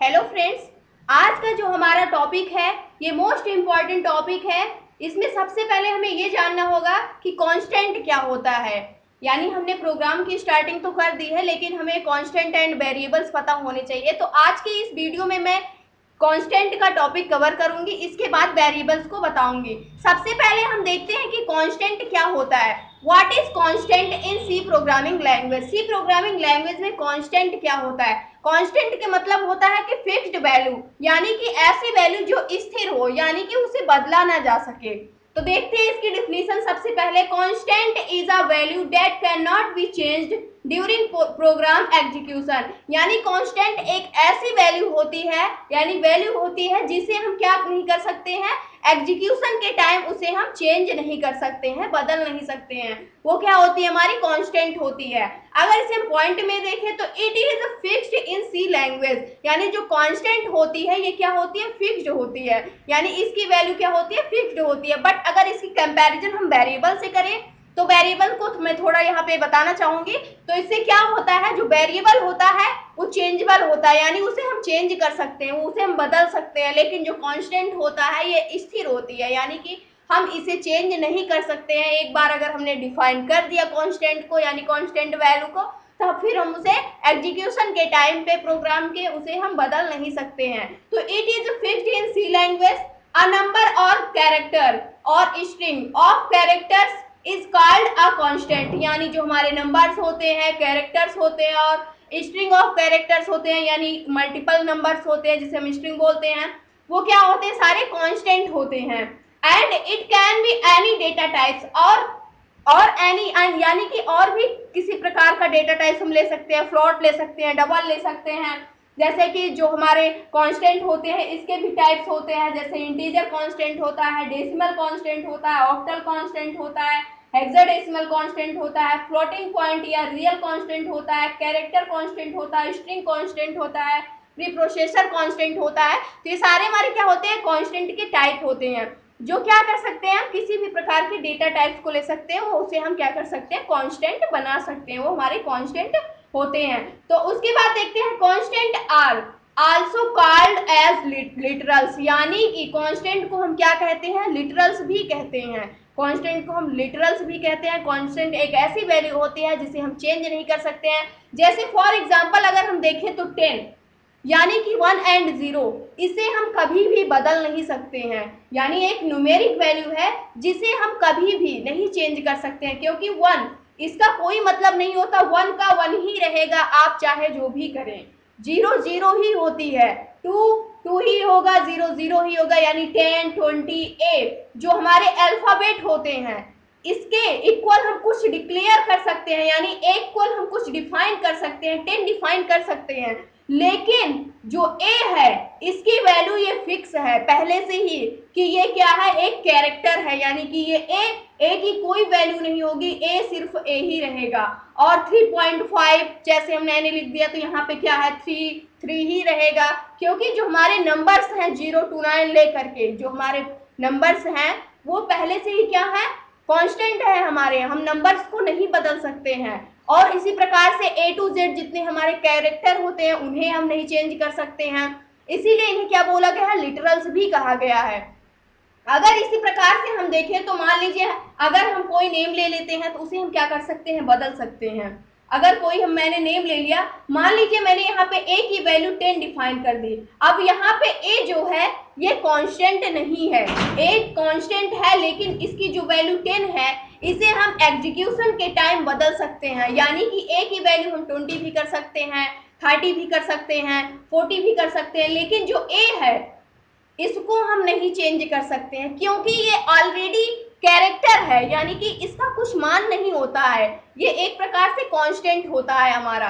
Hello friends, आज का जो हमारा टॉपिक है ये मोस्ट इम्पॉर्टेंट टॉपिक है। इसमें सबसे पहले हमें ये जानना होगा कि कांस्टेंट क्या होता है। यानी हमने प्रोग्राम की स्टार्टिंग तो कर दी है, लेकिन हमें कांस्टेंट एंड वेरिएबल्स पता होने चाहिए। तो आज के इस वीडियो में मैं कांस्टेंट का टॉपिक कवर करूंगी, इसके बाद वेरिएबल्स को बताऊंगी। सबसे पहले हम देखते हैं कि कांस्टेंट क्या होता है। What is constant in C programming language. C programming language में कांस्टेंट क्या होता है। कांस्टेंट के मतलब होता है कि फिक्स्ड वैल्यू, यानी कि ऐसी वैल्यू जो स्थिर हो, यानी कि उसे बदला ना जा सके। तो देखते हैं इसकी डिफिनीशन। सबसे पहले constant is a value that can not be changed during program execution. यानी कांस्टेंट एक ऐसी वैल्यू होती है, यानी वैल्यू होती है जिसे हम क्या नहीं कर सकते हैं, एग्जीक्यूशन के टाइम उसे हम चेंज नहीं कर सकते हैं, बदल नहीं सकते हैं। वो क्या होती है, हमारी कांस्टेंट होती है। अगर इसे पॉइंट में देखें तो it is fixed in C language. यानी जो कांस्टेंट होती है ये क्या होती है, फिक्स्ड होती है। यानी इसकी वैल्यू क्या होती है, फिक्स्ड होती है। बट अगर इसकी कंपैरिजन हम वेरिएबल से करें तो वेरिएबल को मैं थोड़ा यहाँ पे बताना चाहूंगी। तो इससे क्या होता है, जो वेरिएबल होता है वो चेंजेबल होता है, यानी उसे हम चेंज कर सकते हैं, उसे हम बदल सकते हैं। लेकिन जो कांस्टेंट होता है ये स्थिर होती है, यानी कि हम इसे चेंज नहीं कर सकते हैं। एक बार अगर हमने डिफाइन कर दिया कांस्टेंट को, यानी कांस्टेंट वैल्यू को, तो फिर हम उसे एग्जीक्यूशन के टाइम पे प्रोग्राम के उसे हम बदल नहीं सकते हैं। तो it is fixed in C language. A number और कैरेक्टर और string of characters is called a constant. यानी जो हमारे नंबर्स होते हैं, कैरेक्टर्स होते हैं और स्ट्रिंग ऑफ कैरेक्टर्स होते हैं, यानी मल्टीपल नंबर्स होते हैं जिसे हम स्ट्रिंग बोलते हैं, वो क्या होते हैं, सारे कांस्टेंट होते हैं। And it can be any data types और एनी, यानी कि और भी किसी प्रकार का डेटा टाइप्स हम ले सकते हैं, फ्लोट ले सकते हैं, डबल ले सकते हैं। जैसे कि जो हमारे कांस्टेंट होते हैं इसके भी टाइप्स होते हैं, जैसे इंटीजर कांस्टेंट होता है, डेसिमल कांस्टेंट होता है, ऑक्टल कांस्टेंट होता है, हेक्साडेसिमल कांस्टेंट होता है, फ्लोटिंग पॉइंट या रियल कांस्टेंट होता है, कैरेक्टर कांस्टेंट होता है, स्ट्रिंग कांस्टेंट होता है, प्रीप्रोसेसर कांस्टेंट होता है। तो ये सारे हमारे क्या होते हैं, कांस्टेंट के टाइप होते हैं, जो क्या कर सकते हैं, हम किसी भी प्रकार के डेटा टाइप्स को ले सकते हैं, वो उसे हम क्या कर सकते हैं, कांस्टेंट बना सकते हैं, वो हमारे कांस्टेंट होते हैं। तो उसके बाद देखते हैं constant are also called as literals. यानी कि कांस्टेंट को हम क्या कहते हैं, लिटरल्स भी कहते हैं। कांस्टेंट को हम लिटरल्स भी कहते हैं। कांस्टेंट एक ऐसी वैल्यू होती है जिसे हम चेंज नहीं कर सकते हैं। जैसे फॉर एग्जांपल अगर हम देखें तो 10, यानी कि 1 एंड 0, इसे हम कभी भी बदल नहीं सकते हैं। यानी एक न्यूमेरिक वैल्यू है जिसे हम कभी भी नहीं चेंज कर सकते हैं, क्योंकि 1 इसका कोई मतलब नहीं होता, 1 का 1 ही रहेगा, आप चाहे जो भी करें। 0 0 ही होती है, 2 2 ही होगा, 0 0 ही होगा। यानी 10 20 8 जो हमारे अल्फाबेट होते हैं इसके इक्वल हम कुछ डिक्लेयर कर सकते हैं, यानी इक्वल हम कुछ डिफाइन कर सकते हैं, 10 डिफाइन कर सकते हैं। लेकिन जो ए है इसकी वैल्यू ये फिक्स है पहले से ही कि ये क्या है, एक कैरेक्टर है, यानी कि ये ए की कोई वैल्यू नहीं होगी, ए सिर्फ ए ही रहेगा। और 3.5 जैसे हमने लिख दिया तो यहाँ पे क्या है, 3 ही रहेगा, क्योंकि जो हमारे नंबर्स हैं 0 to 9 लेकर के जो हमारे नंबर्स हैं वो पहले से ही क्या है, कांस्टेंट है हमारे, हम नंबर्स को नहीं बदल सकते हैं। और इसी प्रकार से ए टू जेड जितने हमारे कैरेक्टर होते हैं उन्हें हम नहीं चेंज कर सकते हैं, इसीलिए इन्हें क्या बोला गया है, लिटरल्स भी कहा गया है। अगर इसी प्रकार से हम देखें तो मान लीजिए अगर हम कोई नेम ले लेते हैं तो उसे हम क्या कर सकते हैं, बदल सकते हैं। अगर कोई मैंने नेम ले लिया, मान लीजिए मैंने यहाँ पे ए की वैल्यू 10 डिफाइन कर दी। अब यहाँ पे ए जो है ये कांस्टेंट नहीं है, ए कांस्टेंट है लेकिन इसकी जो वैल्यू 10 है इसे हम एग्जीक्यूशन के टाइम बदल सकते हैं। यानी कि ए की वैल्यू हम 20 भी कर सकते हैं, 30 भी कर सकते हैं, 40 भी कर सकते हैं, लेकिन जो ए है इसको हम नहीं चेंज कर सकते हैं, क्योंकि ये ऑलरेडी कैरेक्टर है, यानी कि इसका कुछ मान नहीं होता है, ये एक प्रकार से कांस्टेंट होता है हमारा।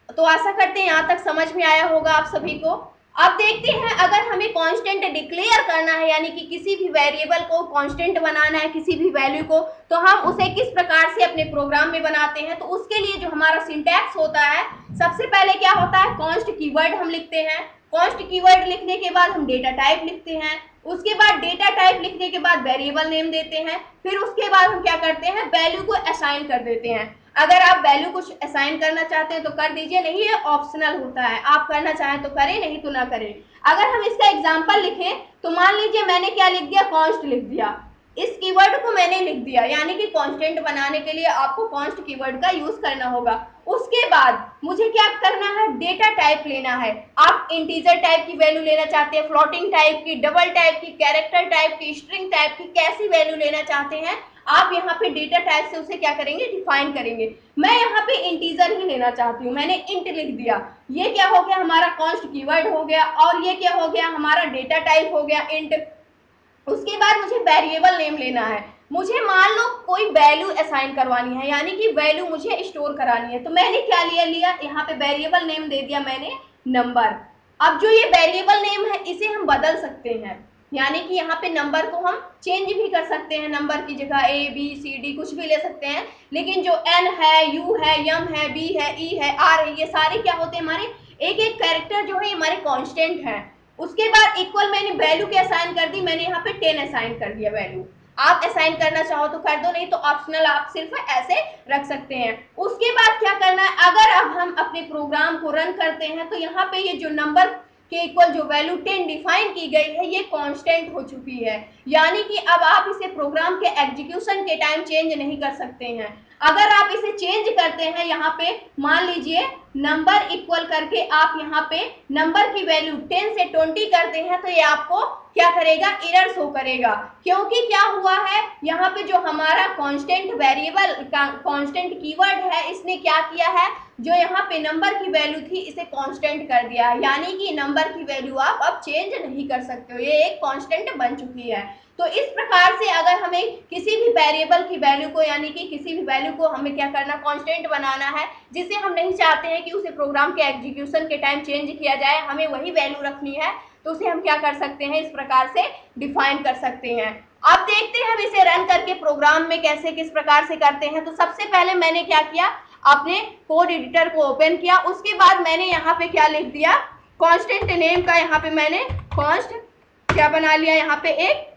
तो आशा करते हैं यहाँ तक समझ में आया होगा आप सभी को। अब देखते हैं अगर हमें कांस्टेंट डिक्लेयर करना है, यानी कि किसी भी वेरिएबल को कांस्टेंट बनाना है, किसी भी वैल्यू को, तो हम उसे किस प्रकार से अपने प्रोग्राम में बनाते हैं। तो उसके लिए जो हमारा सिंटैक्स होता है, सबसे पहले क्या होता है, कॉन्स्ट कीवर्ड हम लिखते हैं। कॉन्स्ट कीवर्ड लिखने के बाद हम डेटा टाइप लिखते हैं, उसके बाद डेटा टाइप लिखने के बाद वेरिएबल नेम देते हैं, फिर उसके बाद हम क्या करते हैं, वैल्यू को असाइन कर देते हैं। अगर आप वैल्यू कुछ असाइन करना चाहते हैं तो कर दीजिए, नहीं ये ऑप्शनल होता है, आप करना चाहें तो करें, नहीं तो ना करें। अगर हम इसका एग्जाम्पल लिखें तो मान लीजिए मैंने क्या लिख दिया, कॉन्स्ट लिख दिया, इस कीवर्ड को मैंने लिख दिया, यानी कि कांस्टेंट बनाने के लिए आपको कॉन्स्ट कीवर्ड का यूज करना होगा। उसके बाद मुझे क्या करना है, डेटा टाइप लेना है। आप इंटीजर टाइप की वैल्यू लेना चाहते हैं, फ्लोटिंग टाइप की, डबल टाइप की, कैरेक्टर टाइप की, स्ट्रिंग टाइप की, कैसी वैल्यू लेना चाहते हैं आप यहाँ पे डेटा टाइप से उसे क्या करेंगे, डिफाइन करेंगे। मैं यहाँ पे इंटीजर ही लेना चाहती हूँ, मैंने इंट लिख दिया, ये क्या हो गया, हमारा कॉन्स्ट कीवर्ड हो गया, और ये क्या हो गया, हमारा डेटा टाइप हो गया इंट। उसके बाद मुझे वेरिएबल नेम लेना है, मुझे मान लो कोई वैल्यू असाइन करवानी है, यानी कि वैल्यू मुझे स्टोर करानी है, तो मैंने क्या लिया यहाँ पे वेरिएबल नेम दे दिया मैंने नंबर। अब जो ये वेरिएबल नेम है इसे हम बदल सकते हैं, यानी कि यहाँ पे नंबर को हम चेंज भी कर सकते हैं, नंबर की जगह ए बी सी डी कुछ भी ले सकते हैं, लेकिन जो एन है, यू है, यम है, बी है, ई है, आर है, ये सारे क्या होते हैं, हमारे एक एक कैरेक्टर जो है हमारे कांस्टेंट है। उसके बाद इक्वल मैंने वैल्यू क्या असाइन कर दी, मैंने यहाँ पे 10 असाइन कर दिया वैल्यू। आप असाइन करना चाहो तो कर दो, नहीं तो ऑप्शनल आप सिर्फ ऐसे रख सकते हैं। उसके बाद क्या करना है, अगर अब हम अपने प्रोग्राम को रन करते हैं तो यहाँ पे ये जो नंबर के इक्वल जो वैल्यू 10 डिफाइन की गई है ये कांस्टेंट हो चुकी है, यानी कि अब आप इसे प्रोग्राम के एग्जीक्यूशन के टाइम चेंज नहीं कर सकते हैं। अगर आप इसे चेंज करते हैं, यहाँ पे मान लीजिए नंबर इक्वल करके आप यहाँ पे नंबर की वैल्यू 10 से 20 करते हैं तो ये आपको क्या करेगा, एरर शो करेगा, क्योंकि क्या हुआ है, यहाँ पे जो हमारा कांस्टेंट वेरिएबल कांस्टेंट कीवर्ड है इसने क्या किया है, जो यहाँ पे नंबर की वैल्यू थी इसे कांस्टेंट कर दिया, यानी कि नंबर की वैल्यू आप अब चेंज नहीं कर सकते हो, ये एक कांस्टेंट बन चुकी है। तो इस प्रकार से अगर हमें किसी भी वेरिएबल की वैल्यू को, यानी कि किसी भी वैल्यू को हमें क्या करना, कांस्टेंट बनाना है, जिसे हम नहीं चाहते हैं कि उसे प्रोग्राम के एग्जीक्यूशन के टाइम चेंज किया जाए, हमें वही वैल्यू रखनी है, तो उसे हम क्या कर सकते हैं, इस प्रकार से डिफाइन कर सकते हैं। अब देखते हैं हम इसे रन करके प्रोग्राम में कैसे किस प्रकार से करते हैं। तो सबसे पहले मैंने क्या किया, अपने कोड एडिटर को ओपन किया, उसके बाद मैंने यहाँ पे क्या लिख दिया, कांस्टेंट नेम का यहाँ पे मैंने कॉन्स्ट क्या बना लिया, यहाँ पे एक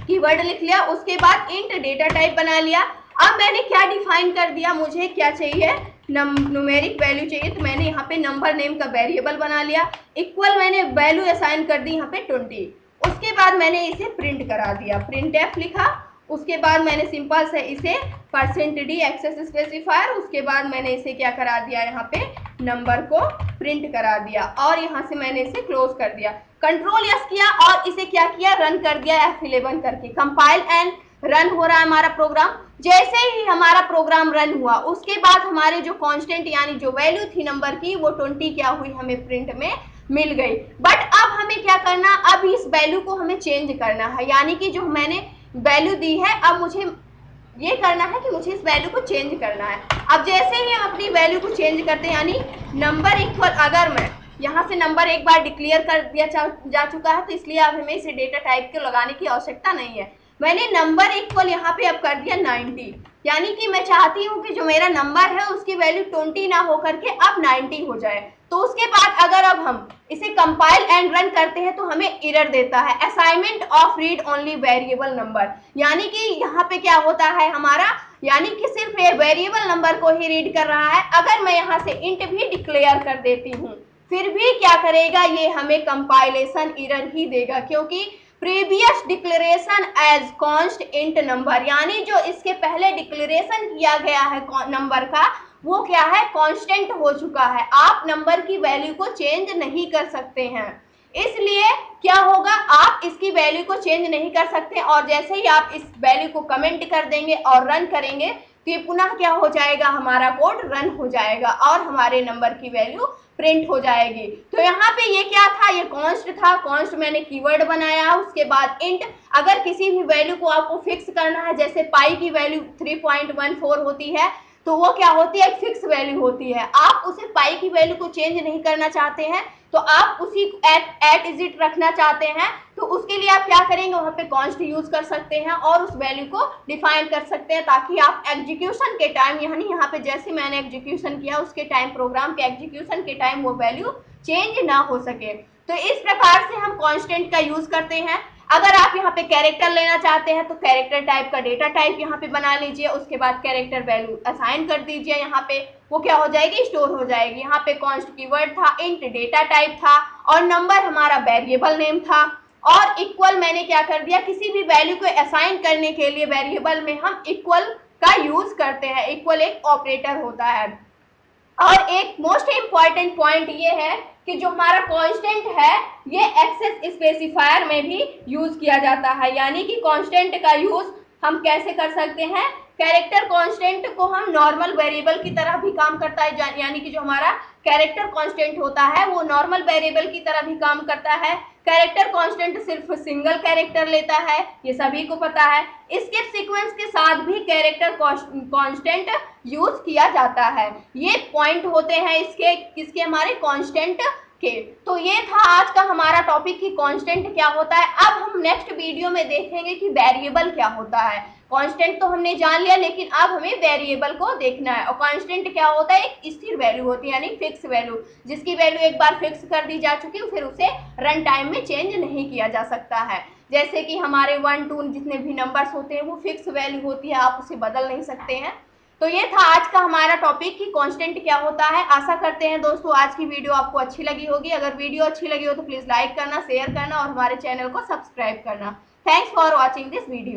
कीवर्ड लिख लिया, उसके बाद इंट डेटा टाइप बना लिया। अब मैंने क्या डिफाइन कर दिया, मुझे क्या चाहिए, न्यूमेरिक वैल्यू चाहिए, तो मैंने यहाँ पे नंबर नेम का वेरिएबल बना लिया, इक्वल मैंने वैल्यू असाइन कर दी यहाँ पे 20। उसके बाद मैंने इसे प्रिंट करा दिया, प्रिंट एफ लिखा, उसके बाद मैंने सिंपल से इसे %d एक्सेस स्पेसिफायर, उसके बाद मैंने इसे क्या करा दिया, यहाँ पे नंबर को प्रिंट करा दिया, और यहाँ से मैंने इसे क्लोज कर दिया, कंट्रोल यस किया और इसे क्या किया, रन कर दिया F11 करके। कंपाइल एंड रन हो रहा है हमारा प्रोग्राम। जैसे ही हमारा प्रोग्राम रन हुआ उसके बाद हमारे जो कांस्टेंट यानी जो वैल्यू थी नंबर की वो 20 क्या हुई, हमें प्रिंट में मिल गई। बट अब हमें क्या करना, अब इस वैल्यू को हमें चेंज करना है, यानी कि जो मैंने वैल्यू दी है अब मुझे ये करना है कि मुझे इस वैल्यू को चेंज करना है। अब जैसे ही हम अपनी वैल्यू को चेंज करते हैं, यानी नंबर इक्वल, अगर मैं यहाँ से नंबर एक बार डिक्लेयर कर दिया जा चुका है तो इसलिए अब हमें इसे डेटा टाइप के लगाने की आवश्यकता नहीं है। मैंने नंबर इक्वल यहाँ पे अब कर दिया 90, यानी कि मैं चाहती हूँ कि जो मेरा नंबर है उसकी वैल्यू 20 ना होकर के अब 90 हो जाए। तो उसके बाद अगर अब हम इसे कंपाइल एंड रन करते हैं तो हमें एरर देता है, assignment of read only variable number, यानी कि यहाँ पे क्या होता है हमारा, यानी कि सिर्फ ये वेरिएबल नंबर को ही रीड कर रहा है। अगर मैं यहाँ से इंट भी डिक्लेयर कर देती हूँ फिर भी क्या करेगा, ये हमें कंपाइलेशन एरर ही देगा, क्योंकि previous declaration as const int number, यानी जो इसके पहले डिक्लेरेशन किया गया है नंबर का वो क्या है, कांस्टेंट हो चुका है, आप नंबर की वैल्यू को चेंज नहीं कर सकते हैं। इसलिए क्या होगा, आप इसकी वैल्यू को चेंज नहीं कर सकते, और जैसे ही आप इस वैल्यू को कमेंट कर देंगे और रन करेंगे तो ये पुनः क्या हो जाएगा, हमारा कोड रन हो जाएगा और हमारे नंबर की वैल्यू प्रिंट हो जाएगी। तो यहाँ पे ये क्या था, ये कॉन्स्ट था, कॉन्स्ट मैंने कीवर्ड बनाया, उसके बाद इंट। अगर किसी भी वैल्यू को आपको फिक्स करना है, जैसे पाई की वैल्यू 3.14 होती है तो वो क्या होती है, एक फिक्स वैल्यू होती है, आप उसे पाई की वैल्यू को चेंज नहीं करना चाहते हैं तो आप उसी एट इजिट रखना चाहते हैं, तो उसके लिए आप क्या करेंगे, वहाँ पे कॉन्स्ट यूज कर सकते हैं और उस वैल्यू को डिफाइन कर सकते हैं, ताकि आप एग्जीक्यूशन के टाइम, यानी यहाँ पे जैसे मैंने एग्जीक्यूशन किया उसके टाइम, प्रोग्राम के एग्जीक्यूशन के टाइम वो वैल्यू चेंज ना हो सके। तो इस प्रकार से हम कांस्टेंट का यूज करते हैं। अगर आप यहाँ पे कैरेक्टर लेना चाहते हैं तो कैरेक्टर टाइप का डेटा टाइप यहाँ पे बना लीजिए, उसके बाद कैरेक्टर वैल्यू असाइन कर दीजिए, यहाँ पे वो क्या हो जाएगी, स्टोर हो जाएगी। यहाँ पे कॉन्स्ट कीवर्ड था, इंट डेटा टाइप था और नंबर हमारा वेरिएबल नेम था। और इक्वल मैंने क्या कर दिया, किसी भी वैल्यू को असाइन करने के लिए वेरिएबल में हम इक्वल का यूज करते हैं, इक्वल एक ऑपरेटर होता है। और एक मोस्ट इंपॉर्टेंट पॉइंट ये है कि जो हमारा कांस्टेंट है ये एक्सेस स्पेसिफायर में भी यूज किया जाता है, यानी कि कांस्टेंट का यूज हम कैसे कर सकते हैं, कैरेक्टर कांस्टेंट को हम नॉर्मल वेरिएबल की तरह भी काम करता है, यानी कि जो हमारा कैरेक्टर कांस्टेंट होता है वो नॉर्मल वेरिएबल की तरह भी काम करता है। कैरेक्टर कांस्टेंट सिर्फ सिंगल कैरेक्टर लेता है, ये सभी को पता है। इसके सीक्वेंस के साथ भी कैरेक्टर कांस्टेंट यूज किया जाता है। ये पॉइंट होते हैं इसके किसके, हमारे कांस्टेंट के। तो ये था आज का हमारा टॉपिक कि कांस्टेंट क्या होता है। अब हम नेक्स्ट वीडियो में देखेंगे कि वेरिएबल क्या होता है। कांस्टेंट तो हमने जान लिया, लेकिन अब हमें वेरिएबल को देखना है। और कांस्टेंट क्या होता है, एक स्थिर वैल्यू होती है, यानी फिक्स वैल्यू, जिसकी वैल्यू एक बार फिक्स कर दी जा चुकी है, फिर उसे रन टाइम में चेंज नहीं किया जा सकता है। जैसे कि हमारे 1 2 जितने भी नंबर्स होते हैं वो फिक्स वैल्यू होती है, आप उसे बदल नहीं सकते हैं। तो ये था आज का हमारा टॉपिक कि कांस्टेंट क्या होता है। आशा करते हैं दोस्तों आज की वीडियो आपको अच्छी लगी होगी। अगर वीडियो अच्छी लगी हो तो प्लीज लाइक करना, शेयर करना और हमारे चैनल को सब्सक्राइब करना। Thanks for watching this video.